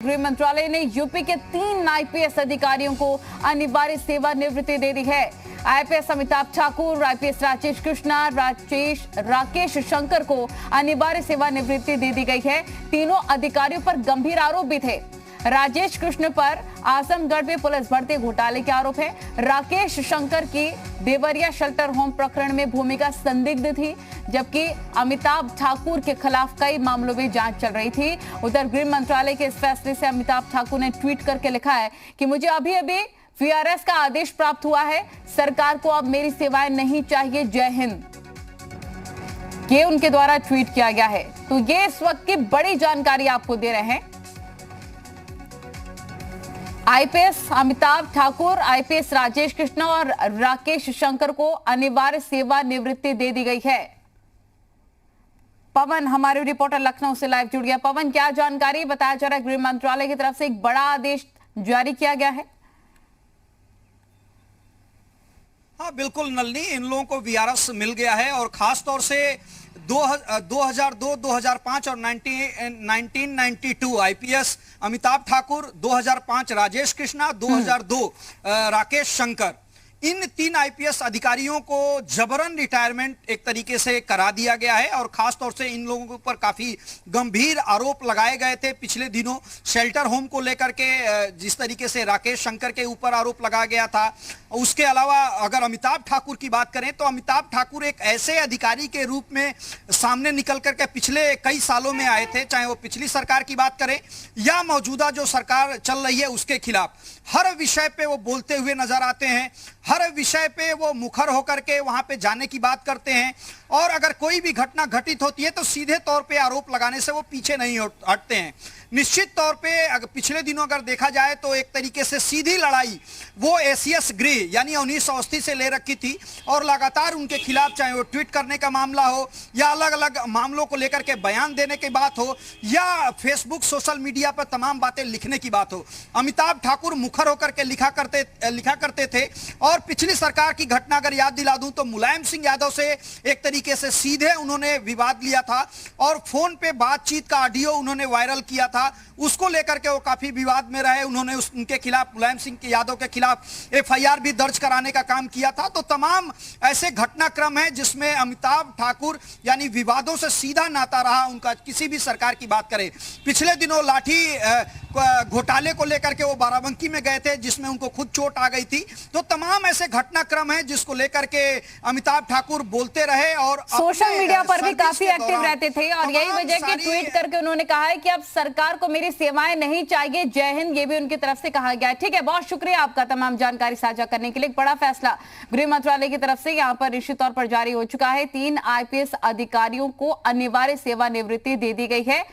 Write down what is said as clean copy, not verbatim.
गृह मंत्रालय ने यूपी के 3 आईपीएस अधिकारियों को अनिवार्य सेवानिवृत्ति दे दी है। आईपीएस अमिताभ ठाकुर, आईपीएस राजेश कृष्णा, राकेश शंकर को अनिवार्य सेवानिवृत्ति दे दी गई है। तीनों अधिकारियों पर गंभीर आरोप भी थे। राजेश कृष्ण पर आजमगढ़ में पुलिस भर्ती घोटाले के आरोप है। राकेश शंकर की देवरिया शेल्टर होम प्रकरण में भूमिका संदिग्ध थी, जबकि अमिताभ ठाकुर के खिलाफ कई मामलों में जांच चल रही थी। उधर गृह मंत्रालय के इस फैसले से अमिताभ ठाकुर ने ट्वीट करके लिखा है कि मुझे अभी अभी वीआरएस का आदेश प्राप्त हुआ है, सरकार को अब मेरी सेवाएं नहीं चाहिए, जय हिंद। ये उनके द्वारा ट्वीट किया गया है। तो ये इस वक्त की बड़ी जानकारी आपको दे रहे हैं। आईपीएस अमिताभ ठाकुर, आईपीएस राजेश कृष्णा और राकेश शंकर को अनिवार्य सेवानिवृत्ति दे दी गई है। पवन हमारे रिपोर्टर लखनऊ से लाइव जुड़ गया। पवन, क्या जानकारी? बताया जा रहा है गृह मंत्रालय की तरफ से एक बड़ा आदेश जारी किया गया है। हाँ बिल्कुल नलिनी, इन लोगों को वीआरएस मिल गया है और खास तौर से 2002, 2005 और 1992 आईपीएस अमिताभ ठाकुर, 2005 राजेश कृष्णा, 2002 राकेश शंकर, इन 3 आईपीएस अधिकारियों को जबरन रिटायरमेंट एक तरीके से करा दिया गया है और खास तौर से इन लोगों के ऊपर काफी गंभीर आरोप लगाए गए थे पिछले दिनों शेल्टर होम को लेकर के। जिस तरीके से राकेश शंकर के ऊपर आरोप लगाया गया था, उसके अलावा अगर अमिताभ ठाकुर की बात करें तो अमिताभ ठाकुर एक ऐसे अधिकारी के रूप में सामने निकल करके पिछले कई सालों में आए थे, चाहे वो पिछली सरकार की बात करें या मौजूदा जो सरकार चल रही है उसके खिलाफ हर विषय पे वो बोलते हुए नजर आते हैं। हर विषय पे वो मुखर होकर के वहां पे जाने की बात करते हैं और अगर कोई भी घटना घटित होती है तो सीधे तौर पे आरोप लगाने से वो पीछे नहीं हटते हैं। निश्चित तौर पे अगर पिछले दिनों अगर देखा जाए तो एक तरीके से सीधी लड़ाई वो एसीएस गृह यानी 1980 से ले रखी थी और लगातार उनके खिलाफ चाहे वो ट्वीट करने का मामला हो या अलग अलग मामलों को लेकर के बयान देने की बात हो या फेसबुक सोशल मीडिया पर तमाम बातें लिखने की बात हो, अमिताभ ठाकुर मुखर होकर के लिखा करते थे। और पिछली सरकार की घटना अगर याद दिला दूं तो मुलायम सिंह यादव से एक तरीके से सीधे उन्होंने विवाद लिया था और फोन पे बातचीत का ऑडियो उन्होंने वायरल किया था, उसको लेकर के वो काफी विवाद में रहे। उन्होंने उनके खिलाफ, मुलायम सिंह यादव के खिलाफ एफआईआर भी दर्ज कराने का काम किया था। तो तमाम ऐसे घटनाक्रम है जिसमें अमिताभ ठाकुर यानी विवादों से सीधा नाता रहा उनका। किसी भी सरकार की बात करें, पिछले दिनों लाठी घोटाले को लेकर के वो बाराबंकी में गए थे जिसमें उनको खुद चोट आ गई थी। तो तमाम ऐसे घटनाक्रम है जिसको लेकर के अमिताभ ठाकुर बोलते रहे और सोशल मीडिया पर भी काफी एक्टिव रहते थे और यही वजह कि ट्वीट करके उन्होंने कहा है कि अब सरकार को मेरी सेवाएं नहीं चाहिए, जय हिंद। ये भी उनकी तरफ से कहा गया है। ठीक है, बहुत शुक्रिया आपका तमाम जानकारी साझा करने के लिए। एक बड़ा फैसला गृह मंत्रालय की तरफ से यहां पर निश्चित तौर पर जारी हो चुका है। 3 आईपीएस अधिकारियों को अनिवार्य सेवानिवृत्ति दे दी गई है।